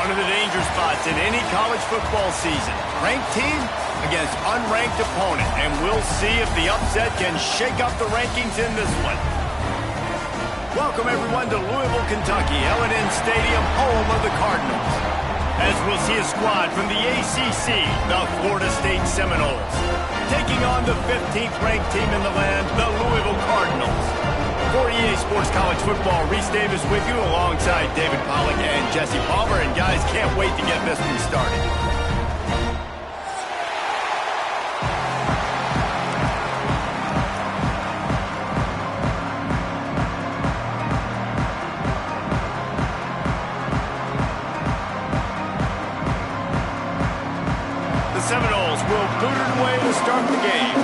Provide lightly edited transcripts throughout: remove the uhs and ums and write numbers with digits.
One of the danger spots in any college football season. Ranked team against unranked opponent. And we'll see if the upset can shake up the rankings in this one. Welcome, everyone, to Louisville, Kentucky, L&N Stadium, home of the Cardinals. As we'll see a squad from the ACC, the Florida State Seminoles, taking on the 15th ranked team in the land, the Louisville Cardinals. For EA Sports College Football, Reese Davis with you alongside David Pollack and Jesse Palmer. And guys, can't wait to get this one started. The Seminoles will boot it away to start the game.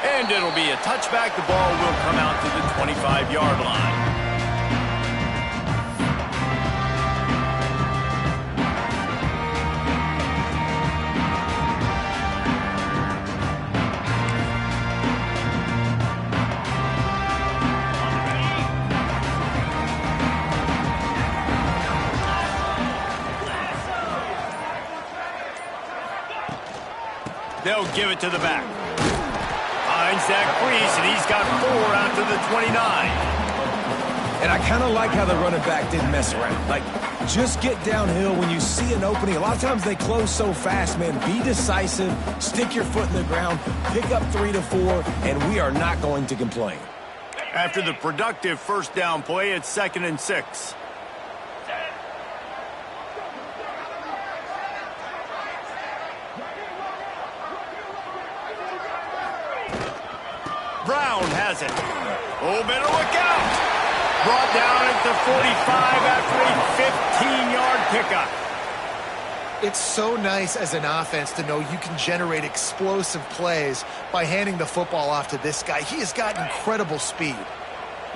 And it'll be a touchback. The ball will come out to the 25-yard line. They'll give it to the back. Finds that crease, and he's got 4 out to the 29. And I kind of like how the running back didn't mess around. Like, just get downhill when you see an opening. A lot of times they close so fast, man. Be decisive, stick your foot in the ground, pick up 3 to 4, and we are not going to complain. After the productive first down play, it's 2nd and 6. Brown has it. Oh, better look out. Brought down at the 45 after a 15-yard pickup. It's so nice as an offense to know you can generate explosive plays by handing the football off to this guy. He has got incredible speed.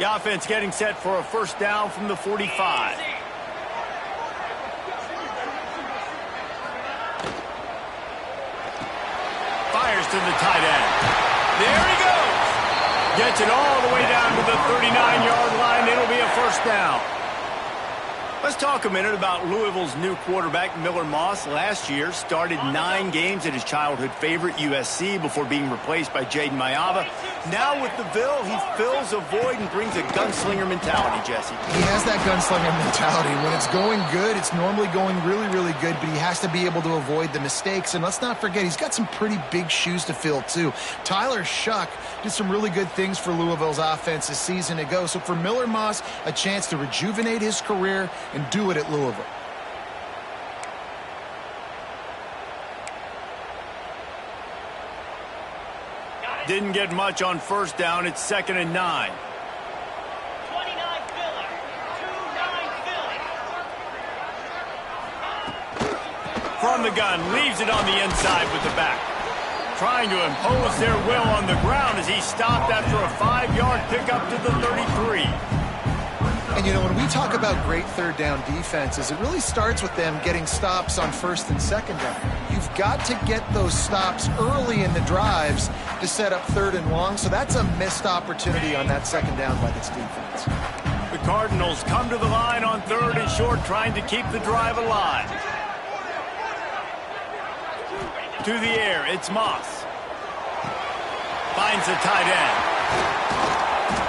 The offense getting set for a first down from the 45. Fires to the tight end. There he goes. Gets it all the way down to the 39-yard line. It'll be a first down. Let's talk a minute about Louisville's new quarterback, Miller Moss. Last year, started 9 games at his childhood favorite, USC, before being replaced by Jaden Mayava. Now with the Ville, he fills a void and brings a gunslinger mentality, Jesse. He has that gunslinger mentality. When it's going good, it's normally going really, really good, but he has to be able to avoid the mistakes. And let's not forget, he's got some pretty big shoes to fill, too. Tyler Shuck did some really good things for Louisville's offense a season ago. So for Miller Moss, a chance to rejuvenate his career and do it at Louisville. Didn't get much on first down. It's 2nd and 9. 29 Philly. 2-9 Philly. From the gun, leaves it on the inside with the back. Trying to impose their will on the ground as he stopped after a 5-yard pickup to the 33. And, you know, when we talk about great third down defenses, it really starts with them getting stops on first and second down. You've got to get those stops early in the drives to set up 3rd and long, so that's a missed opportunity on that second down by this defense. The Cardinals come to the line on 3rd and short, trying to keep the drive alive. To the air, it's Moss. Finds the tight end.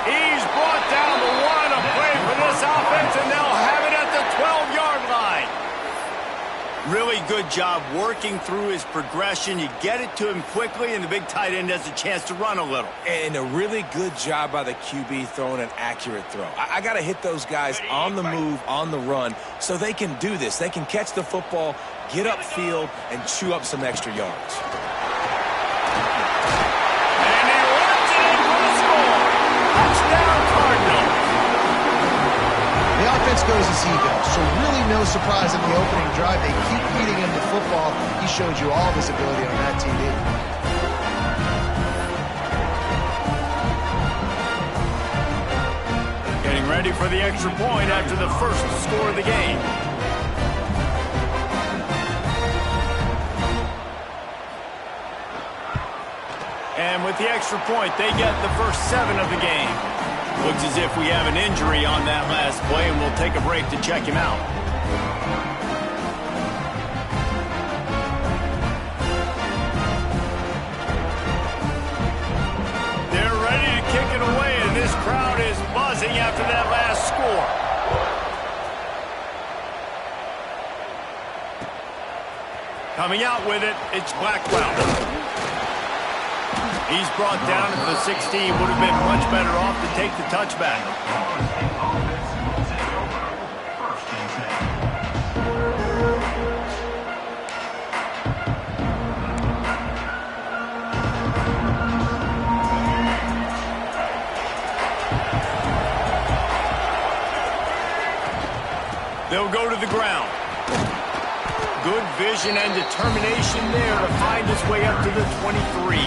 He's brought down the 1, a play for this offense, and they'll have it at the 12-yard line. Really good job working through his progression. You get it to him quickly, and the big tight end has a chance to run a little. And a really good job by the QB throwing an accurate throw. I got to hit those guys on the move, on the run, so they can do this. They can catch the football, get upfield, and chew up some extra yards. And he runs it in for the score. Touchdown, Cardinals. The offense goes as he goes, so really no surprise in the opening drive. They keep feeding him the football. He showed you all of his ability on that TV. Getting ready for the extra point after the first score of the game. And with the extra point, they get the first 7 of the game. Looks as if we have an injury on that last play, and we'll take a break to check him out. They're ready to kick it away, and this crowd is buzzing after that last score. Coming out with it, it's Blackwell. He's brought down to the 16. Would have been much better off to take the touchback. They'll go to the ground. Good vision and determination there to find his way up to the 23.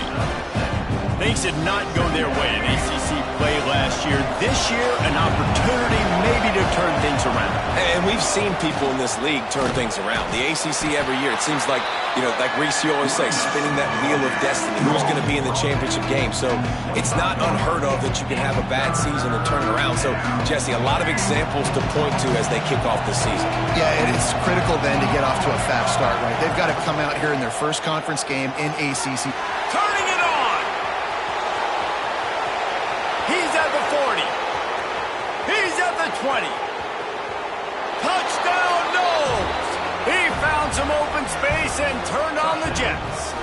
Things did not go their way in ACC play last year. This year, an opportunity maybe to turn things around. And we've seen people in this league turn things around. The ACC every year, it seems like, like Reese, you always say, spinning that wheel of destiny. Who's going to be in the championship game? So it's not unheard of that you can have a bad season and turn it around. So, Jesse, a lot of examples to point to as they kick off this season. Yeah, and it's critical then to get off to a fast start, right? They've got to come out here in their first conference game in ACC. Turning it on! He's at the 40. He's at the 20. Touchdown, Knowles! He found some open space and turned on the Jets.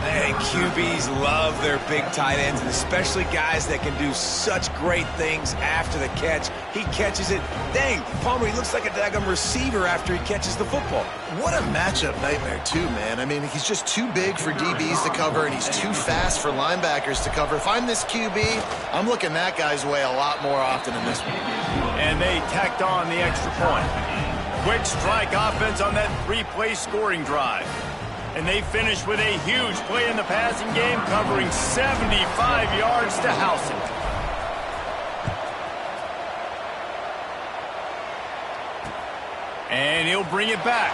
And QBs love their big tight ends, and especially guys that can do such great things after the catch. He catches it. Dang, Palmer, he looks like a daggum receiver after he catches the football. What a matchup nightmare, too, man. I mean, he's just too big for DBs to cover, and he's too fast for linebackers to cover. If I'm this QB, I'm looking that guy's way a lot more often than this one. And they tacked on the extra point. Quick strike offense on that 3-play scoring drive. And they finished with a huge play in the passing game, covering 75 yards to house it. And he'll bring it back.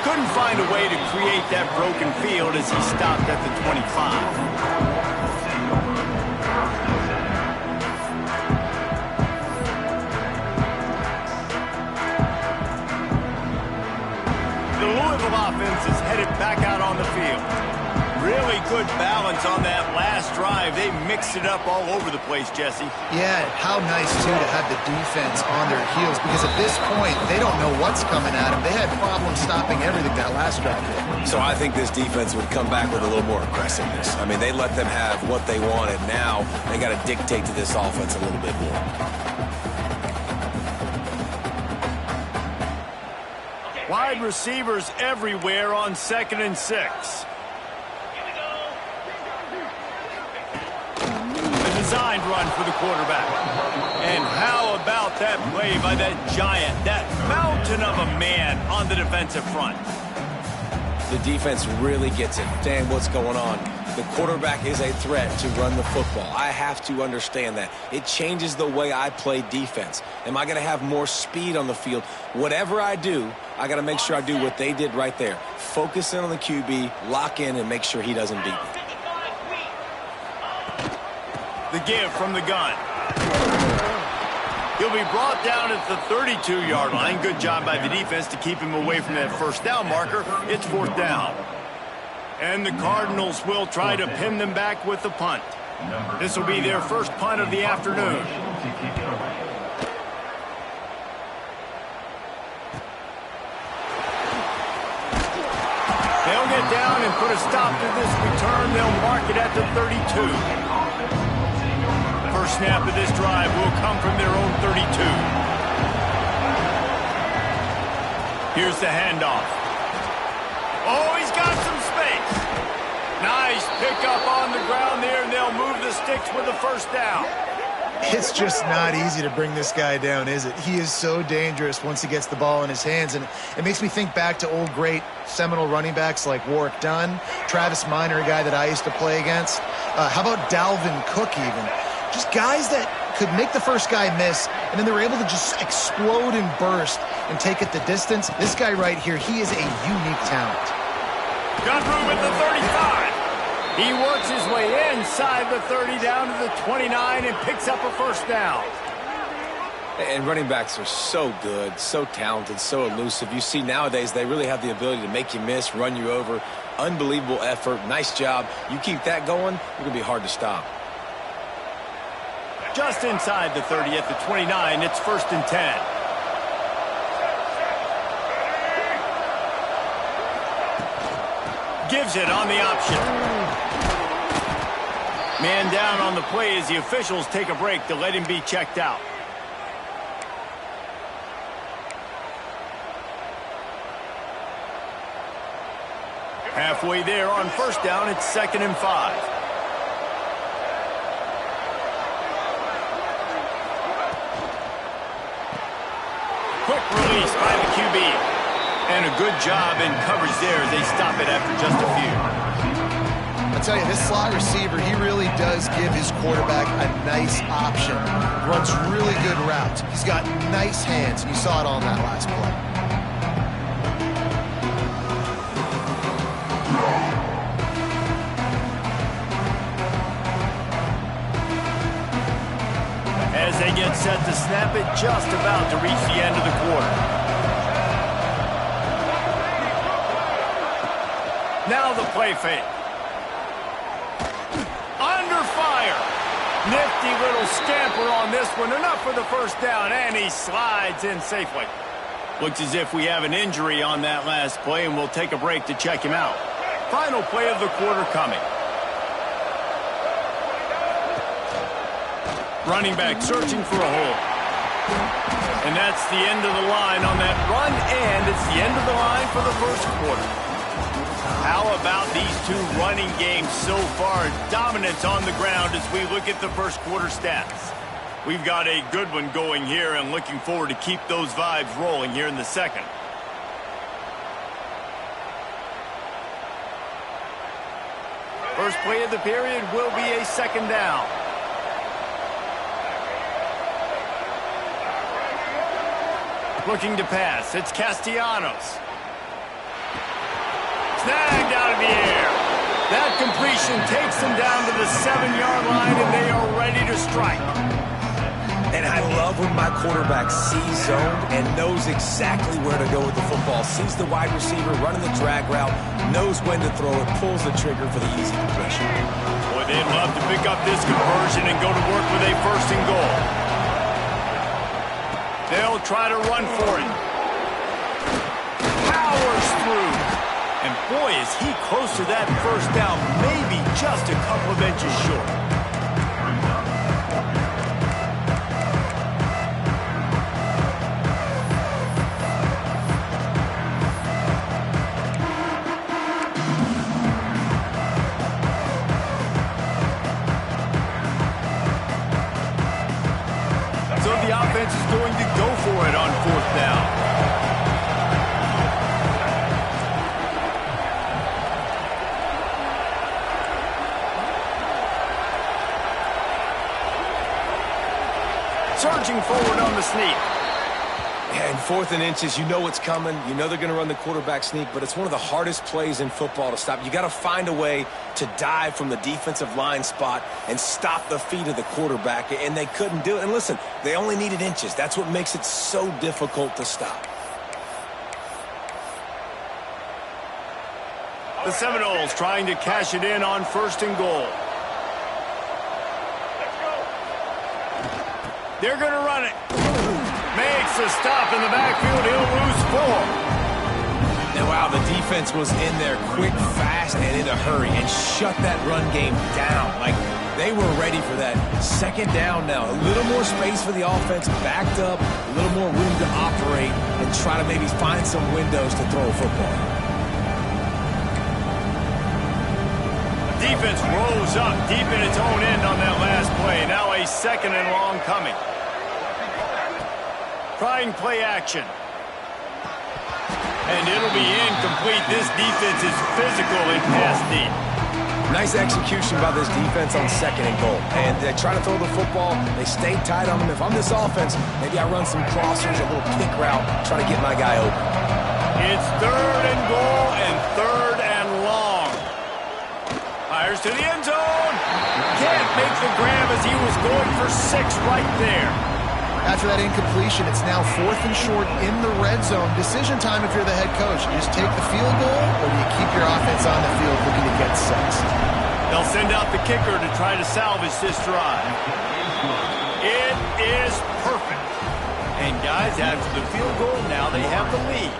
Couldn't find a way to create that broken field as he stopped at the 25. The Louisville offense is headed back out on the field. Really good balance on that last drive. They mixed it up all over the place, Jesse. Yeah, how nice, too, to have the defense on their heels, because at this point, they don't know what's coming at them. They had problems stopping everything that last drive did. So I think this defense would come back with a little more aggressiveness. I mean, they let them have what they wanted. Now they got to dictate to this offense a little bit more. Wide receivers everywhere on 2nd and 6. A designed run for the quarterback. And how about that play by that giant, that mountain of a man on the defensive front? The defense really gets it. Understand what's going on. The quarterback is a threat to run the football. I have to understand that. It changes the way I play defense. Am I going to have more speed on the field? Whatever I do, I got to make sure I do what they did right there. Focus in on the QB, lock in, and make sure he doesn't beat me. The give from the gun. He'll be brought down at the 32-yard line. Good job by the defense to keep him away from that first down marker. It's 4th down. And the Cardinals will try to pin them back with the punt. This will be their first punt of the afternoon. They'll get down and put a stop to this return. They'll mark it at the 32. First snap of this drive will come from their own 32. Here's the handoff. Oh, he's got some space. Nice pickup on the ground there, and they'll move the sticks with a first down. It's just not easy to bring this guy down, is it? He is so dangerous once he gets the ball in his hands, and it makes me think back to old great Seminole running backs like Warwick Dunn, Travis Minor, a guy that I used to play against. How about Dalvin Cook even? Just guys that could make the first guy miss, and then they were able to just explode and burst and take it the distance. This guy right here, he is a unique talent. Got room at the 35. He works his way inside the 30 down to the 29 and picks up a first down. And running backs are so good, so talented, so elusive. You see nowadays they really have the ability to make you miss, run you over. Unbelievable effort. Nice job. You keep that going, you're going to be hard to stop. Just inside the 30 at the 29, it's 1st and 10. Gives it on the option. Man down on the play as the officials take a break to let him be checked out. Halfway there on 1st down, it's 2nd and 5. Quick release by the QB. And a good job in coverage there as they stop it after just a few. I tell you, this slot receiver, he really does give his quarterback a nice option. Runs really good routes. He's got nice hands, and you saw it on that last play. As they get set to snap it, just about to reach the end of the quarter. Now the play fake. Under fire. Nifty little scamper on this one. Enough for the first down, and he slides in safely. Looks as if we have an injury on that last play, and we'll take a break to check him out. Final play of the quarter coming. Running back searching for a hole. And that's the end of the line on that run, and it's the end of the line for the first quarter. How about these two running games so far? Dominance on the ground as we look at the first quarter stats. We've got a good one going here and looking forward to keep those vibes rolling here in the second. First play of the period will be a 2nd down. Looking to pass. It's Castellanos. Snagged out of the air. That completion takes them down to the 7-yard line, and they are ready to strike. And I love when my quarterback sees zoned and knows exactly where to go with the football. Sees the wide receiver running the drag route, knows when to throw it, pulls the trigger for the easy completion. Boy, they'd love to pick up this conversion and go to work with a 1st and goal. They'll try to run for it. Powers through. And boy, is he close to that first down, maybe just a couple of inches short. So the offense is going to go for it on 4th down. Surging forward on the sneak. And 4th and inches, you know what's coming. You know they're going to run the quarterback sneak, but it's one of the hardest plays in football to stop. You got to find a way to dive from the defensive line spot and stop the feet of the quarterback, and they couldn't do it. And listen, they only needed inches. That's what makes it so difficult to stop. The Seminoles trying to cash it in on 1st and goal. They're going to run it. Makes a stop in the backfield. He'll lose 4. And wow, the defense was in there quick, fast, and in a hurry and shut that run game down. Like they were ready for that 2nd down now. A little more space for the offense, backed up, a little more room to operate and try to maybe find some windows to throw a football. Defense rose up deep in its own end on that last play. Now a 2nd and long coming. Trying play action. And it'll be incomplete. This defense is physical in pass deep. Nice execution by this defense on 2nd and goal. And they try to throw the football. They stay tight on them. If I'm this offense, maybe I run some crossers, a little kick route, try to get my guy open. It's 3rd and goal and 3rd and long. Fires to the end zone. Can't make the grab as he was going for 6 right there. After that incompletion, it's now 4th and short in the red zone. Decision time if you're the head coach. You just take the field goal, or do you keep your offense on the field looking to get 6? They'll send out the kicker to try to salvage this drive. It is perfect. And guys, after the field goal, now they have the lead.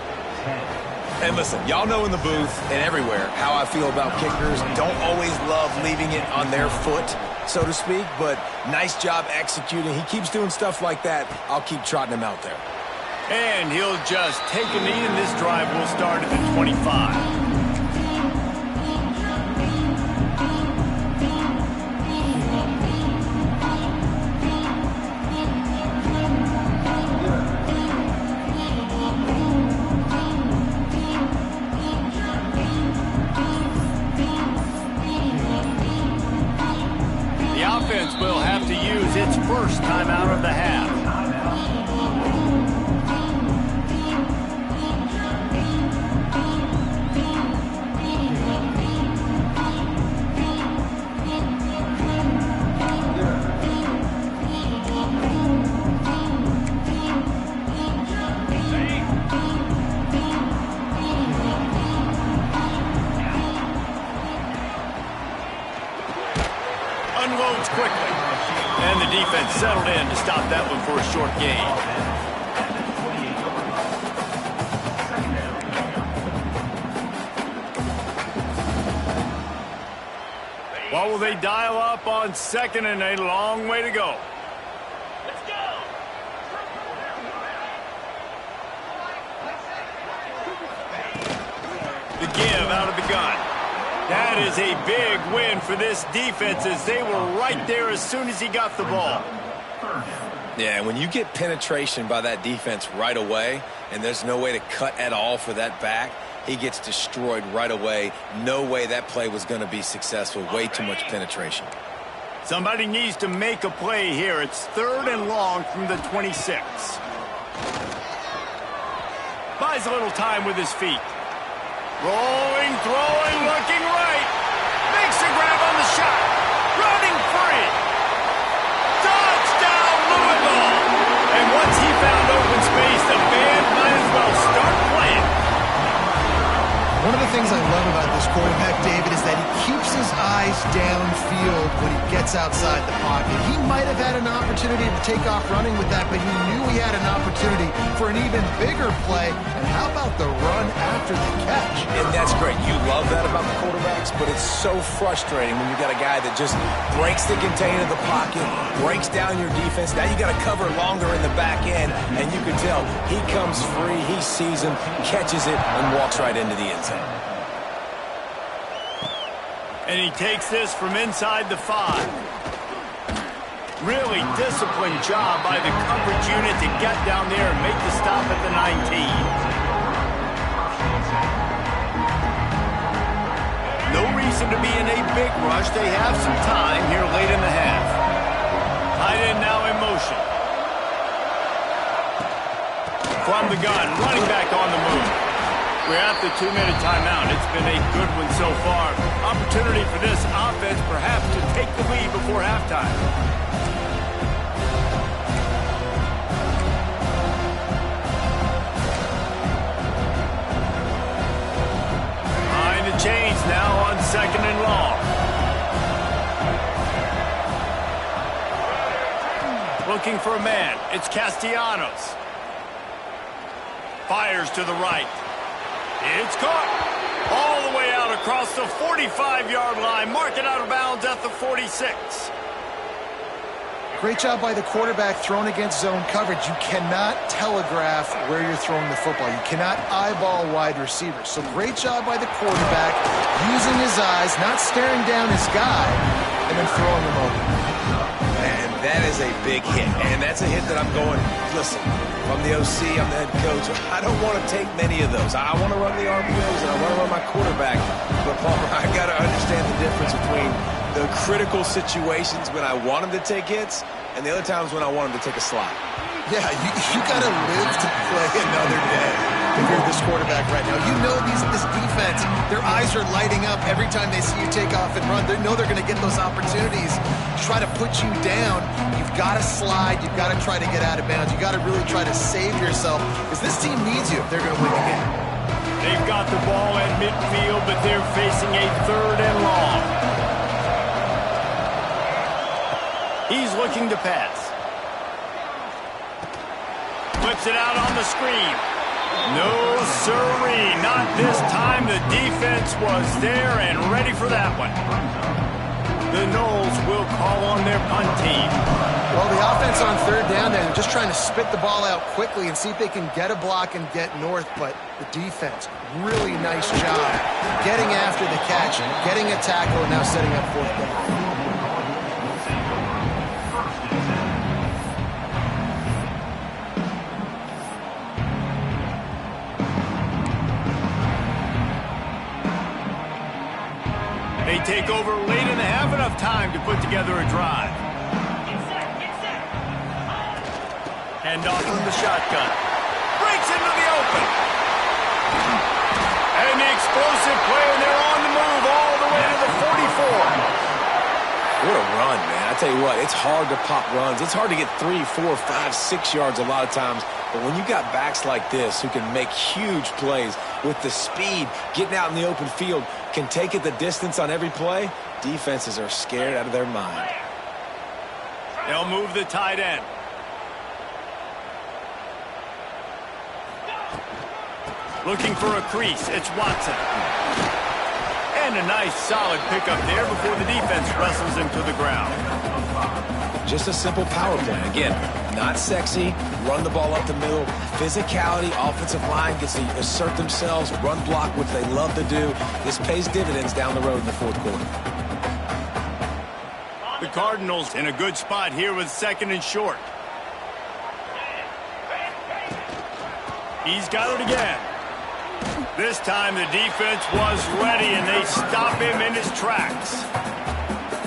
And listen, y'all know in the booth and everywhere how I feel about kickers. Don't always love leaving it on their foot, so to speak, but nice job executing. He keeps doing stuff like that. I'll keep trotting him out there. And he'll just take a knee, and this drive will start at the 25. Will have to use its first timeout of the half. Unloads quickly. And the defense settled in to stop that one for a short gain. What will they dial up on 2nd and a long way to go? Let's go. The give out of the gun. That is a big win for this defense as they were right there as soon as he got the ball. Yeah, when you get penetration by that defense right away, and there's no way to cut at all for that back, he gets destroyed right away. No way that play was going to be successful. Way too much penetration. Somebody needs to make a play here. It's 3rd and long from the 26. Buys a little time with his feet. Rolling, throwing, looking right. Makes the grab on the shot. Running free. Touchdown, Louisville. And once he found open space, the band might as well start playing. One of the things I love about this quarterback, David, is that he keeps his eyes downfield when he gets outside the pocket. He might have had an opportunity to take off running with that, but he knew he had an opportunity for an even bigger play. And how about the run after the catch? And that's great. You love that about the quarterbacks, but it's so frustrating when you got a guy that just breaks the contain of the pocket, breaks down your defense. Now you got to cover longer in the back end, and you can tell he comes free, he sees him, catches it, and walks right into the end zone. And he takes this from inside the 5. Really disciplined job by the coverage unit to get down there and make the stop at the 19. No reason to be in a big rush. They have some time here late in the half. Tight end now in motion. From the gun, running back on the move. We're at the 2-minute timeout. It's been a good one so far. Opportunity for this offense perhaps to take the lead before halftime. Behind the chains now on 2nd and long. Looking for a man. It's Castellanos. Fires to the right. It's caught all the way out across the 45-yard line. Mark it out of bounds at the 46. Great job by the quarterback thrown against zone coverage. You cannot telegraph where you're throwing the football. You cannot eyeball wide receivers. So great job by the quarterback using his eyes, not staring down his guy, and then throwing him over. And that is a big hit. And that's a hit that I'm going, listen, from the OC, I'm the head coach. I don't want to take many of those. I want to run the RPOs, and I want to run my quarterback. But, Palmer, I got to understand the difference between the critical situations when I want him to take hits and the other times when I want him to take a slot. Yeah, you got to live to play another day if you're this quarterback right now. You know this defense, their eyes are lighting up every time they see you take off and run. They know they're going to get those opportunities to try to put you down. You've got to slide. You've got to try to get out of bounds. You've got to really try to save yourself because this team needs you if they're going to win the game. They've got the ball at midfield, but they're facing a 3rd and long. He's looking to pass. Flips it out on the screen. No, sirree. Not this time. The defense was there and ready for that one. The Knowles will call on their punt team. Well, the offense on 3rd down, they're just trying to spit the ball out quickly and see if they can get a block and get north. But the defense, really nice job getting after the catch, getting a tackle, and now setting up 4th down. They take over late in the half, enough time to put together a drive. Hand off from the shotgun. Breaks into the open. And the explosive play, and they're on the move all the way to the 44. What a run, man. I tell you what, it's hard to pop runs. It's hard to get 3, 4, 5, 6 yards a lot of times. But when you got backs like this who can make huge plays with the speed, getting out in the open field, can take it the distance on every play, defenses are scared out of their mind. They'll move the tight end. Looking for a crease. It's Watson. And a nice solid pickup there before the defense wrestles him to the ground. Just a simple power play. Again, not sexy, run the ball up the middle, physicality, offensive line gets to assert themselves, run block, which they love to do. This pays dividends down the road in the 4th quarter. The Cardinals in a good spot here with 2nd and short. He's got it again. This time the defense was ready and they stop him in his tracks.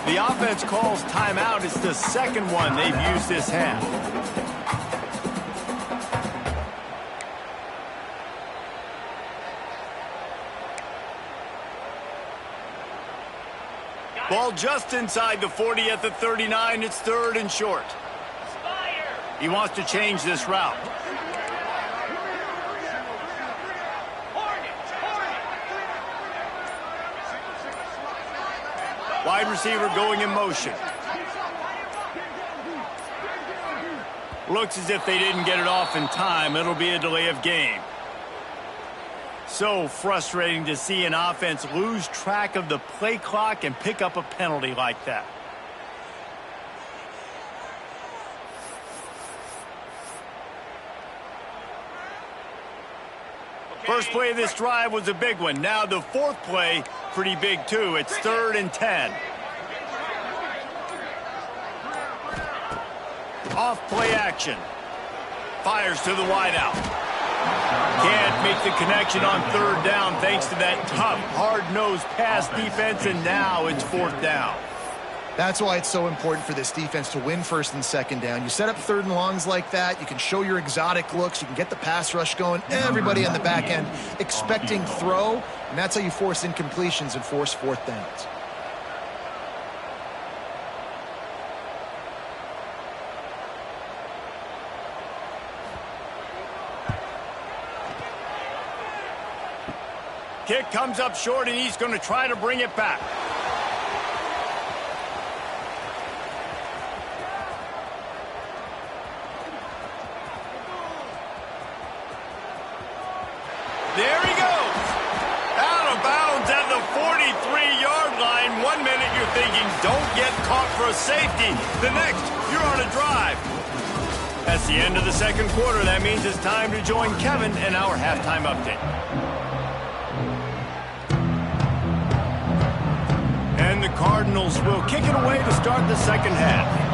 The offense calls timeout. It's the 2nd one they've used this half. Ball just inside the 40 at the 39. It's 3rd and short. He wants to change this route. Wide receiver going in motion. Looks as if they didn't get it off in time. It'll be a delay of game. So frustrating to see an offense lose track of the play clock and pick up a penalty like that. First play of this drive was a big one. Now the 4th play, pretty big too. It's 3rd and 10. Off play action. Fires to the wideout. Can't make the connection on 3rd down thanks to that tough, hard-nosed pass defense, and now it's 4th down. That's why it's so important for this defense to win 1st and 2nd down. You set up 3rd and longs like that. You can show your exotic looks. You can get the pass rush going. Everybody on the back end expecting throw, and that's how you force incompletions and force 4th downs. Kick comes up short, and he's going to try to bring it back. There he goes. Out of bounds at the 43-yard line. 1 minute you're thinking, don't get caught for a safety. The next, you're on a drive. That's the end of the 2nd quarter. That means it's time to join Kevin in our halftime update. And the Cardinals will kick it away to start the 2nd half.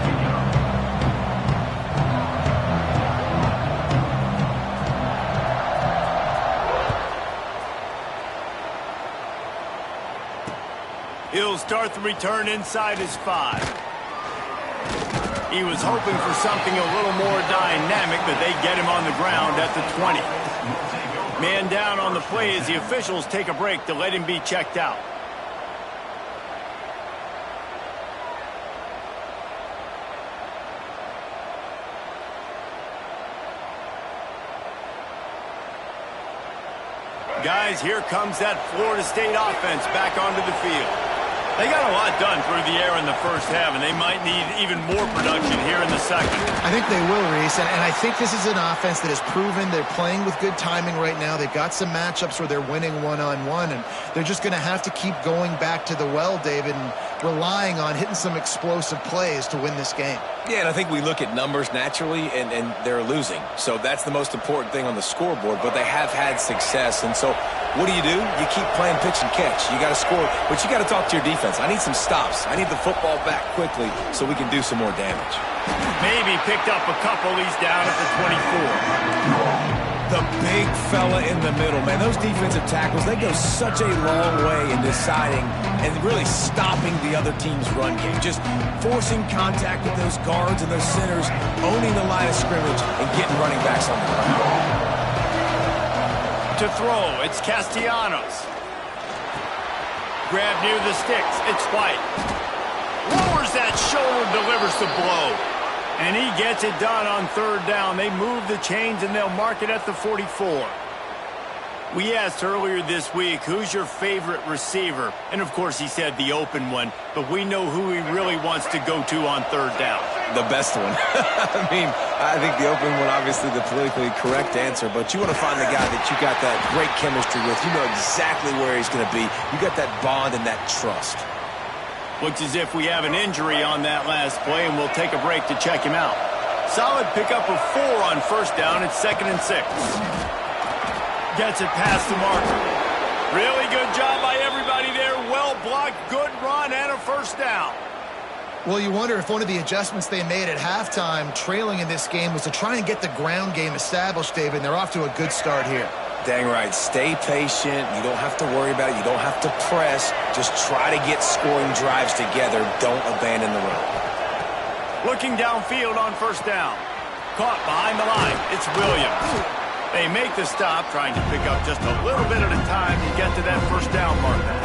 He'll start the return inside his 5. He was hoping for something a little more dynamic, but they get him on the ground at the 20. Man down on the play as the officials take a break to let him be checked out. Guys, here comes that Florida State offense back onto the field. They got a lot done through the air in the first half, and they might need even more production here in the second. I think they will, Reese, and I think this is an offense that has proven they're playing with good timing right now. They've got some matchups where they're winning one-on-one, and they're just going to have to keep going back to the well, David, and relying on hitting some explosive plays to win this game. Yeah, and I think we look at numbers naturally, and they're losing. So that's the most important thing on the scoreboard, but they have had success. And so what do? You keep playing pitch and catch. You got to score, but you got to talk to your defense. I need some stops. I need the football back quickly so we can do some more damage. Maybe picked up a couple. He's down at the 24. The big fella in the middle, man. Those defensive tackles, they go such a long way in deciding and really stopping the other team's run game. Just forcing contact with those guards and those centers, owning the line of scrimmage, and getting running backs on the ground. To throw, it's Castellanos. Grab near the sticks, it's White. Lowers that shoulder, delivers the blow. And he gets it done on third down. They move the chains, and they'll mark it at the 44. We asked earlier this week, who's your favorite receiver? And, of course, he said the open one. But we know who he really wants to go to on third down. The best one. I mean, I think the open one, obviously the politically correct answer. But you want to find the guy that you got that great chemistry with. You know exactly where he's going to be. You got that bond and that trust. Looks as if we have an injury on that last play, and we'll take a break to check him out. Solid pickup of 4 on first down. It's 2nd and 6. Gets it past the marker. Really good job by everybody there. Well blocked, good run, and a first down. Well, you wonder if one of the adjustments they made at halftime, trailing in this game, was to try and get the ground game established, David, and they're off to a good start here. Dang right. Stay patient. You don't have to worry about it. You don't have to press. Just try to get scoring drives together. Don't abandon the run. Looking downfield on first down. Caught behind the line. It's Williams. They make the stop, trying to pick up just a little bit at a time to get to that first down marker.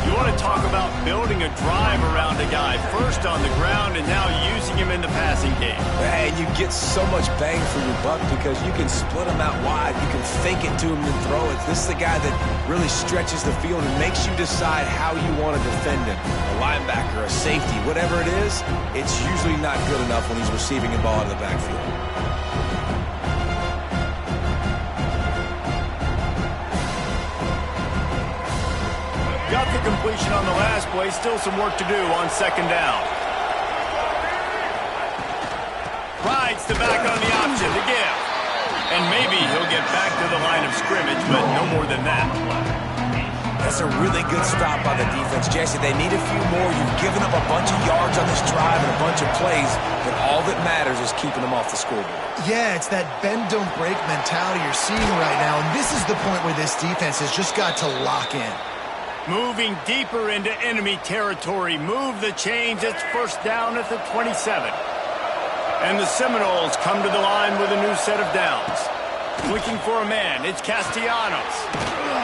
You want to talk about building a drive around a guy, first on the ground and now using him in the passing game. And you get so much bang for your buck because you can split him out wide. You can fake it to him and throw it. This is the guy that really stretches the field and makes you decide how you want to defend him. A linebacker, a safety, whatever it is, it's usually not good enough when he's receiving the ball out of the backfield. Got the completion on the last play. Still some work to do on second down. Rides the back on the option to give. And maybe he'll get back to the line of scrimmage, but no more than that. That's a really good stop by the defense. Jesse, they need a few more. You've given up a bunch of yards on this drive and a bunch of plays, but all that matters is keeping them off the scoreboard. Yeah, it's that bend, don't break mentality you're seeing right now, and this is the point where this defense has just got to lock in. Moving deeper into enemy territory. Move the chains. It's first down at the 27. And the Seminoles come to the line with a new set of downs. Looking for a man. It's Castellanos.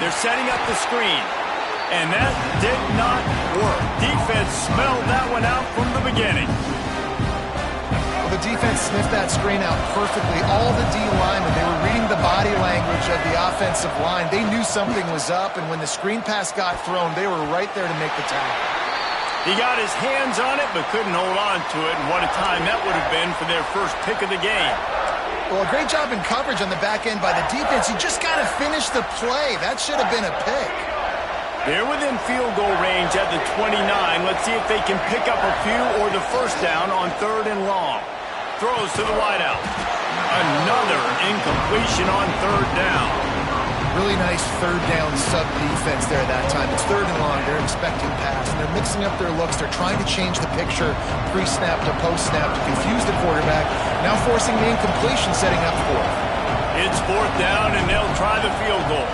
They're setting up the screen. And that did not work. Defense smelled that one out from the beginning. The defense sniffed that screen out perfectly. All the D linemen, they were reading the body language of the offensive line. They knew something was up, and when the screen pass got thrown, they were right there to make the tackle. He got his hands on it, but couldn't hold on to it, and what a time that would have been for their first pick of the game. Well, a great job in coverage on the back end by the defense. You just got to finish the play. That should have been a pick. They're within field goal range at the 29. Let's see if they can pick up a few or the first down on 3rd and long. Throws to the wideout. Another incompletion on 3rd down. Really nice 3rd down sub-defense there that time. It's 3rd and long. They're expecting pass, and they're mixing up their looks. They're trying to change the picture pre-snap to post-snap to confuse the quarterback. Now forcing the incompletion, setting up 4th. It's 4th down, and they'll try the field goal.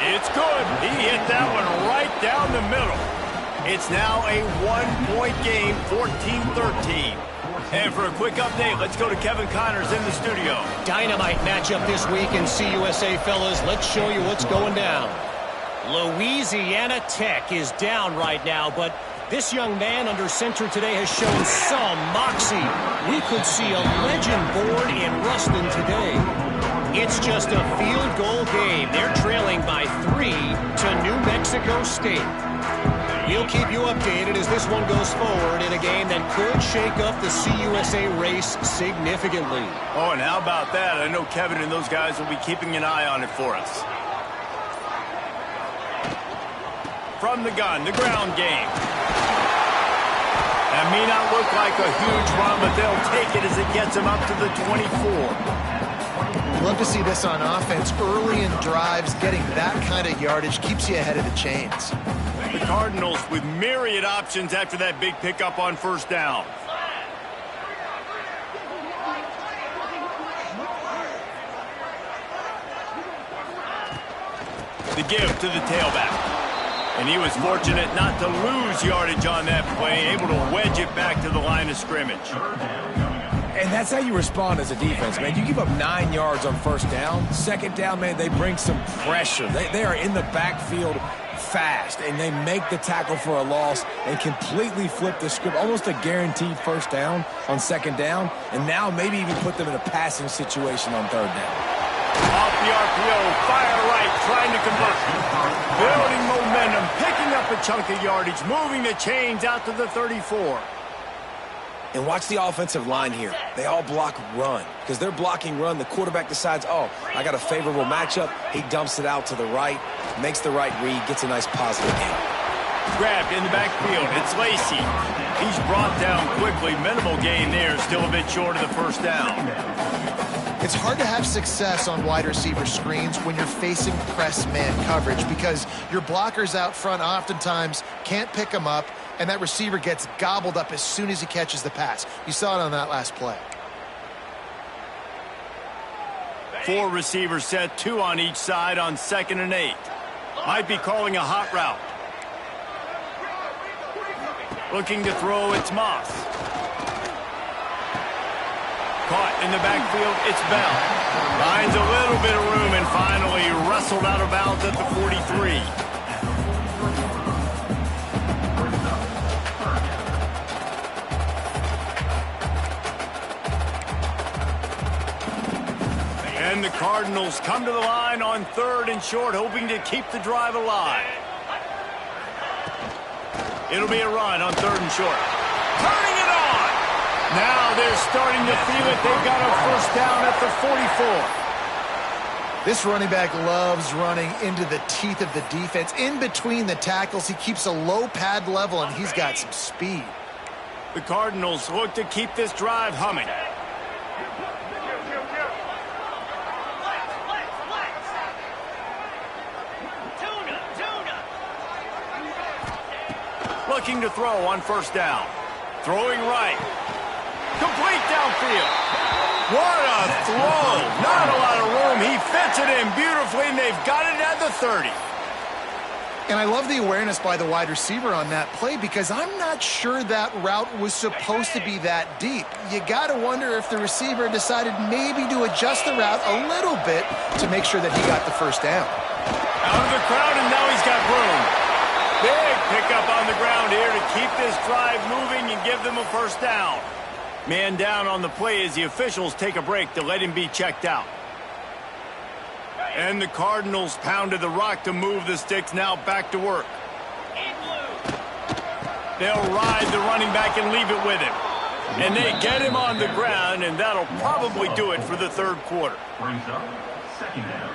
It's good. He hit that one right down the middle. It's now a one-point game, 14-13. And for a quick update, let's go to Kevin Connors in the studio. Dynamite matchup this week in CUSA, fellas. Let's show you what's going down. Louisiana Tech is down right now, but this young man under center today has shown some moxie. We could see a legend born in Ruston today. It's just a field goal game. They're trailing by 3 to New Mexico State. We'll keep you updated as this one goes forward in a game that could shake up the CUSA race significantly. Oh, and how about that? I know Kevin and those guys will be keeping an eye on it for us. From the gun, the ground game. That may not look like a huge run, but they'll take it as it gets them up to the 24. Love to see this on offense. Early in drives, getting that kind of yardage keeps you ahead of the chains. The Cardinals with myriad options after that big pickup on first down. The give to the tailback. And he was fortunate not to lose yardage on that play, able to wedge it back to the line of scrimmage. And that's how you respond as a defense, man. You give up 9 yards on first down. Second down, man, they bring some pressure. They are in the backfield fast, and they make the tackle for a loss and completely flip the script. Almost a guaranteed first down on second down, and now maybe even put them in a passing situation on third down. Off the RPO, fire right, trying to convert. Building momentum, picking up a chunk of yardage, moving the chains out to the 34. And watch the offensive line here. They all block run. Because they're blocking run, the quarterback decides, oh, I got a favorable matchup. He dumps it out to the right, makes the right read, gets a nice positive gain. Grabbed in the backfield. It's Lacey. He's brought down quickly. Minimal gain there. Still a bit short of the first down. It's hard to have success on wide receiver screens when you're facing press man coverage because your blockers out front oftentimes can't pick them up, and that receiver gets gobbled up as soon as he catches the pass. You saw it on that last play. 4 receivers set, 2 on each side on 2nd and 8. Might be calling a hot route. Looking to throw, it's Moss. Caught in the backfield, it's Bell. Finds a little bit of room and finally wrestled out of bounds at the 43. And the Cardinals come to the line on 3rd and short, hoping to keep the drive alive. It'll be a run on 3rd and short. Turning it on! Now they're starting to feel it. They've got a first down at the 44. This running back loves running into the teeth of the defense. In between the tackles, he keeps a low pad level, and he's got some speed. The Cardinals look to keep this drive humming. Looking to throw on first down. Throwing right. Complete downfield. What a throw. Not a lot of room. He fits it in beautifully, and they've got it at the 30. And I love the awareness by the wide receiver on that play because I'm not sure that route was supposed to be that deep. You got to wonder if the receiver decided maybe to adjust the route a little bit to make sure that he got the first down. Out of the crowd, and now he's got room. Big pickup on the ground here to keep this drive moving and give them a first down. Man down on the play as the officials take a break to let him be checked out. And the Cardinals pounded the rock to move the sticks, now back to work. They'll ride the running back and leave it with him. And they get him on the ground, and that'll probably do it for the 3rd quarter. Brings up 2nd down.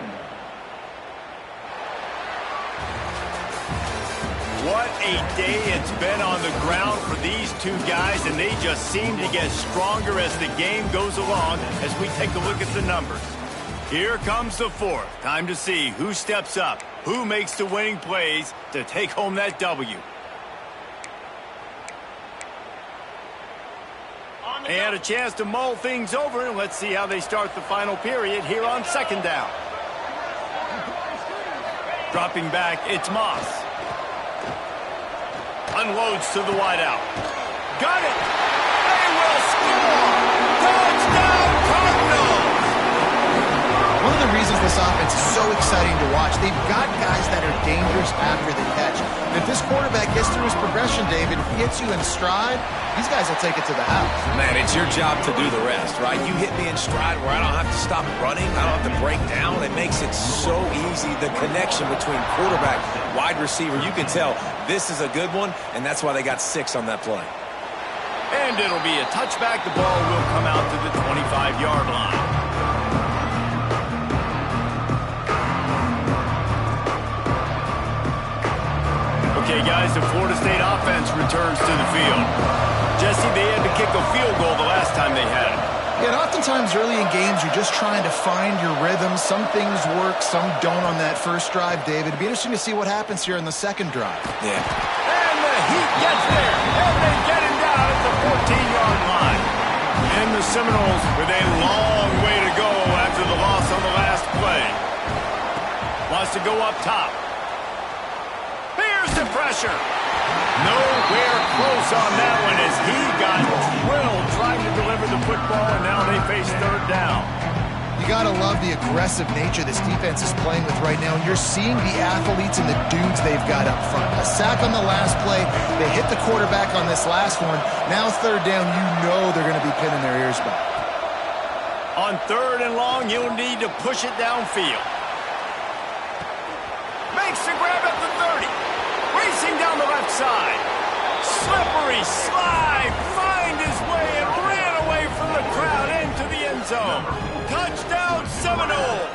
What a day it's been on the ground for these two guys, and they just seem to get stronger as the game goes along as we take a look at the numbers. Here comes the 4th. Time to see who steps up, who makes the winning plays to take home that W. They had a chance to mull things over, and let's see how they start the final period here on 2nd down. Dropping back, it's Moss. An unloads to the wideout. Got it. They will score. Touchdown, Cardinals. One of the reasons this offense is so exciting to watch, they've got guys that are dangerous after the catch. And if this quarterback gets through his progression, David, hits you in stride, these guys will take it to the house. Man, it's your job to do the rest, right? You hit me in stride where I don't have to stop running. I don't have to break down. It makes it so easy. The connection between quarterback, wide receiver, you can tell this is a good one, and that's why they got 6 on that play. And it'll be a touchback. The ball will come out to the 25-yard line. Okay, guys, the Florida State offense returns to the field. Jesse, they had to kick a field goal the last time they had it. Yeah, and oftentimes early in games, you're just trying to find your rhythm. Some things work, some don't on that first drive, David. It'd be interesting to see what happens here in the second drive. Yeah. And the Heat gets there, and they get him down at the 14-yard line. And the Seminoles with a long way to go after the loss on the last play. Wants to go up top. Here's the pressure. Nowhere close on that one as he got drilled trying to deliver the football, and now they face third down. You got to love the aggressive nature this defense is playing with right now, and you're seeing the athletes and the dudes they've got up front. A sack on the last play. They hit the quarterback on this last one. Now third down, you know they're going to be pinning their ears back. On third and long, you'll need to push it downfield. Makes the grab at the 30. Racing down the left side. Slippery slide. Find his way and ran away from the crowd into the end zone. Touchdown, Seminoles.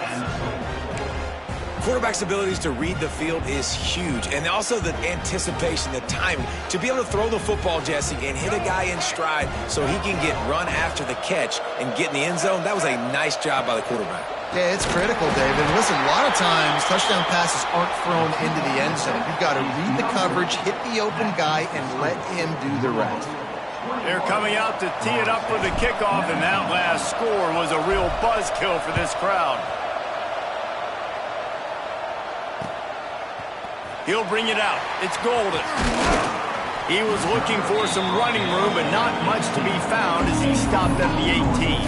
Quarterback's abilities to read the field is huge, and also the anticipation, the timing. To be able to throw the football, Jesse, and hit a guy in stride so he can get run after the catch and get in the end zone, that was a nice job by the quarterback. Yeah, it's critical, David. Listen, a lot of times touchdown passes aren't thrown into the end zone. You've got to read the coverage, hit the open guy, and let him do the rest. They're coming out to tee it up for the kickoff, and that last score was a real buzzkill for this crowd. He'll bring it out. It's Golden. He was looking for some running room, but not much to be found as he stopped at the 18.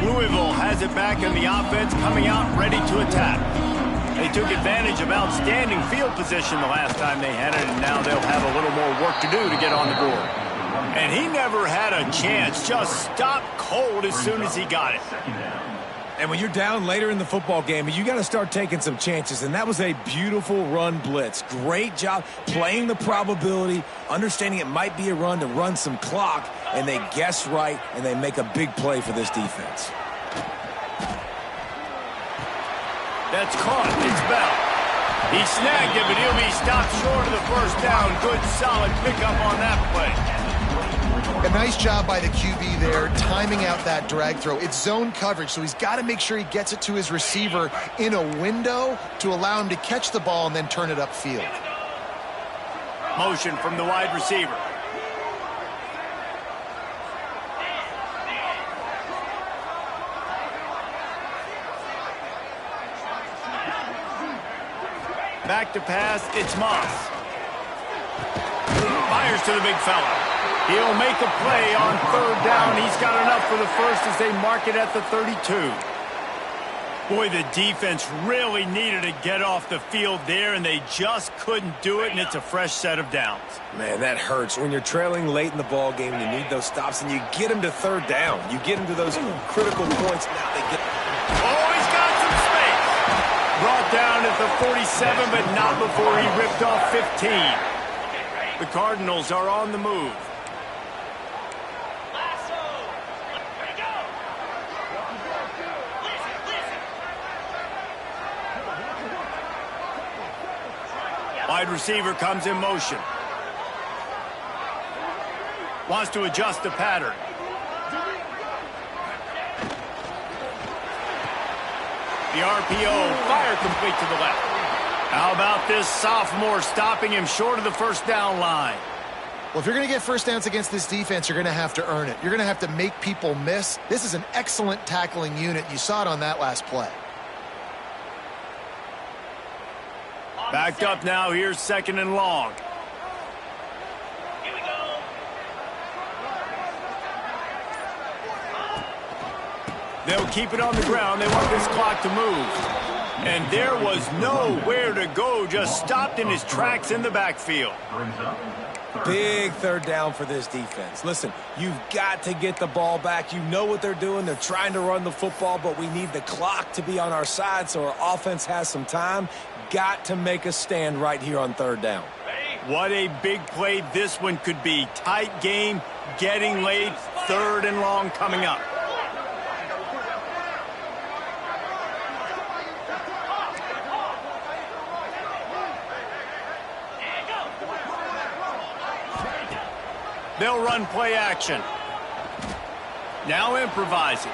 Louisville has it back in the offense, coming out ready to attack. They took advantage of outstanding field position the last time they had it, and now they'll have a little more work to do to get on the board. And he never had a chance, just stopped cold as soon as he got it. And when you're down later in the football game, you got to start taking some chances, and that was a beautiful run blitz. Great job playing the probability, understanding it might be a run to run some clock, and they guess right, and they make a big play for this defense. That's caught. It's Bell. He snagged it, but he'll be stopped short of the first down. Good, solid pickup on that play. A nice job by the QB there, timing out that drag throw. It's zone coverage, so he's got to make sure he gets it to his receiver in a window to allow him to catch the ball and then turn it upfield. Motion from the wide receiver. Back to pass, it's Moss. Fires to the big fella. He'll make a play on third down. He's got enough for the first as they mark it at the 32. Boy, the defense really needed to get off the field there, and they just couldn't do it, and it's a fresh set of downs. Man, that hurts. When you're trailing late in the ball game, you need those stops, and you get them to third down. You get them to those critical points. Now they get... Oh, he's got some space. Brought down at the 47, but not before he ripped off 15. The Cardinals are on the move. Wide receiver comes in motion. Wants to adjust the pattern. The RPO, fire complete to the left. How about this sophomore stopping him short of the first down line? Well, if you're going to get first downs against this defense, you're going to have to earn it. You're going to have to make people miss. This is an excellent tackling unit. You saw it on that last play. Backed up now. Here's 2nd and long. They'll keep it on the ground. They want this clock to move. And there was nowhere to go. Just stopped in his tracks in the backfield. Big 3rd down for this defense. Listen, you've got to get the ball back. You know what they're doing. They're trying to run the football, but we need the clock to be on our side so our offense has some time. Got to make a stand right here on 3rd down. What a big play this one could be. Tight game, getting late, 3rd and long coming up. They'll run play action. Now improvising.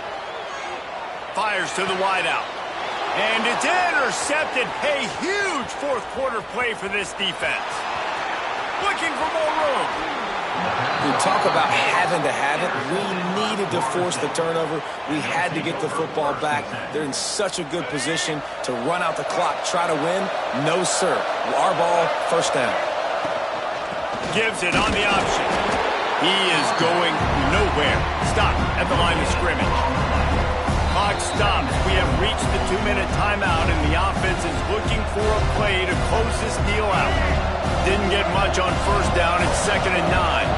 Fires to the wideout. And it's intercepted. A huge 4th quarter play for this defense. Looking for more room. We talk about having to have it. We needed to force the turnover. We had to get the football back. They're in such a good position to run out the clock, try to win. No, sir. Our ball, 1st down. Gives it on the option. He is going nowhere. Stop at the line of scrimmage. Clock stops. We have reached the 2-minute timeout, and the offense is looking for a play to close this deal out. Didn't get much on 1st down. It's 2nd and 9.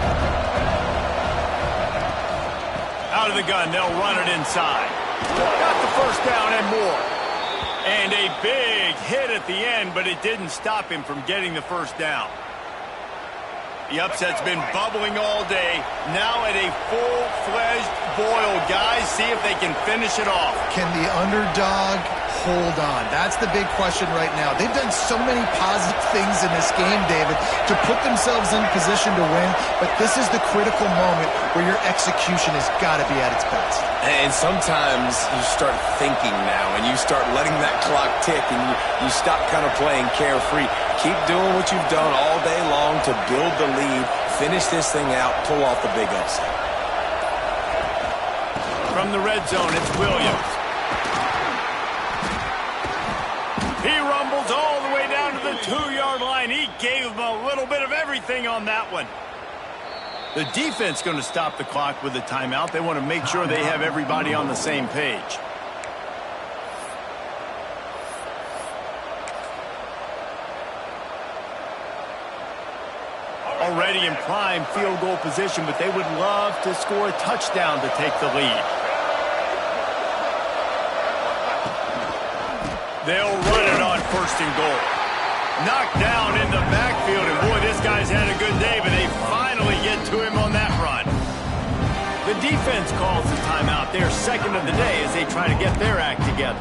Out of the gun. They'll run it inside. Got the 1st down and more. And a big hit at the end, but it didn't stop him from getting the 1st down. The upset's been bubbling all day. Now at a full-fledged boil. Guys, see if they can finish it off. Can the underdog hold on? That's the big question right now. They've done so many positive things in this game, David, to put themselves in position to win, but this is the critical moment where your execution has got to be at its best. And sometimes you start thinking now, and you start letting that clock tick, and you stop kind of playing carefree. Keep doing what you've done all day long to build the lead, finish this thing out, pull off the big upset. From the red zone, it's Williams. He rumbles all the way down to the 2-yard line. He gave him a little bit of everything on that one. The defense going to stop the clock with a timeout. They want to make sure they have everybody on the same page. Already in prime field goal position, but they would love to score a touchdown to take the lead. They'll run it on 1st and goal. Knocked down in the backfield, and boy, this guy's had a good day, but they finally get to him on that run. The defense calls the timeout. They're 2nd of the day as they try to get their act together.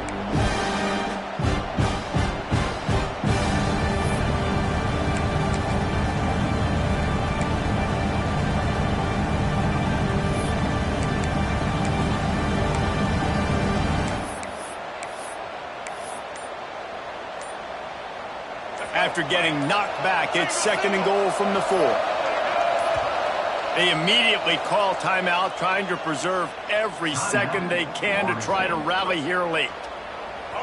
After getting knocked back, it's 2nd and goal from the 4. They immediately call timeout, trying to preserve every second they can to try to rally here late.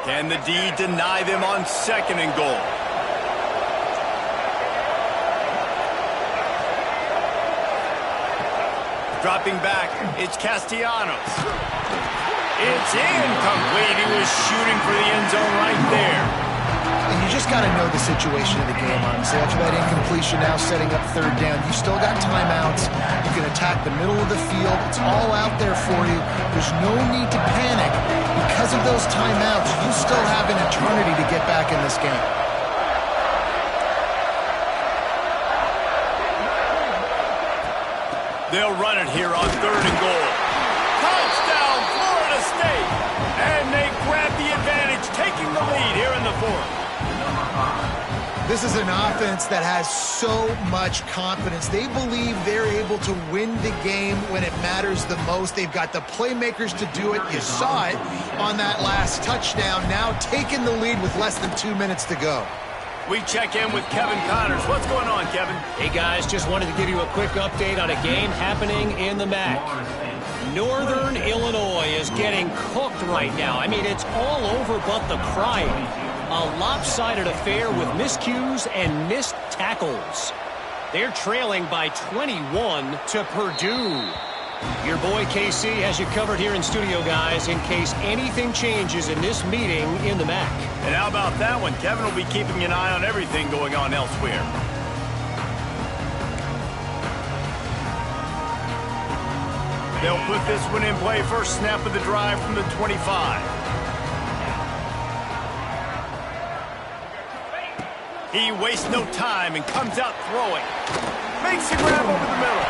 Can the D deny them on 2nd and goal? Dropping back, it's Castellanos. It's incomplete. He was shooting for the end zone right there. And you just got to know the situation of the game, honestly. After that incompletion, now setting up 3rd down, you still got timeouts. You can attack the middle of the field. It's all out there for you. There's no need to panic. Because of those timeouts, you still have an eternity to get back in this game. They'll run it here on 3rd and goal. Touchdown, Florida State! And they grab the advantage, taking the lead here in the 4th. This is an offense that has so much confidence. They believe they're able to win the game when it matters the most. They've got the playmakers to do it. You saw it on that last touchdown. Now taking the lead with less than 2 minutes to go. We check in with Kevin Connors. What's going on, Kevin? Hey, guys, just wanted to give you a quick update on a game happening in the MAC. Northern Illinois is getting cooked right now. I mean, it's all over but the crying. A lopsided affair with miscues and missed tackles. They're trailing by 21 to Purdue. Your boy KC has you covered here in studio, guys, in case anything changes in this meeting in the MAC. And how about that one? Kevin will be keeping an eye on everything going on elsewhere. They'll put this one in play. First snap of the drive from the 25. He wastes no time and comes out throwing. Makes the grab over the middle.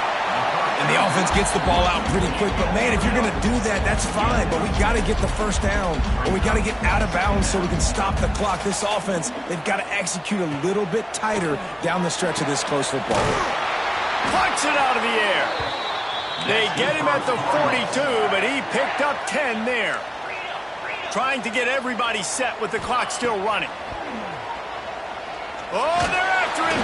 And the offense gets the ball out pretty quick. But, man, if you're going to do that, that's fine. But we got to get the first down, or we got to get out of bounds so we can stop the clock. This offense, they've got to execute a little bit tighter down the stretch of this close football. Plucks it out of the air. They get him at the 42, but he picked up 10 there. Trying to get everybody set with the clock still running. Oh, they're after him.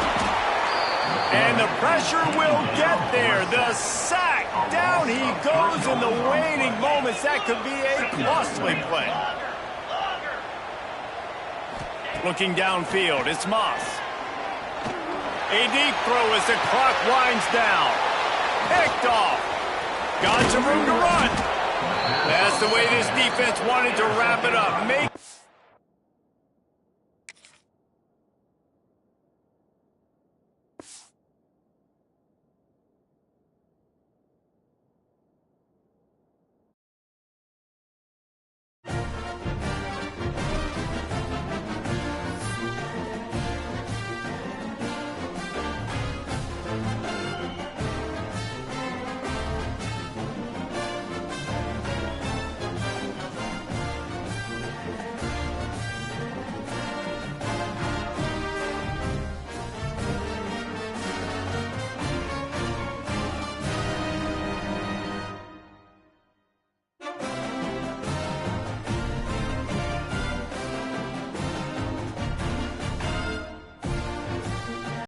And the pressure will get there. The sack. Down he goes in the waning moments. That could be a costly play. Looking downfield, it's Moss. A deep throw as the clock winds down. Picked off. Got some room to run. That's the way this defense wanted to wrap it up.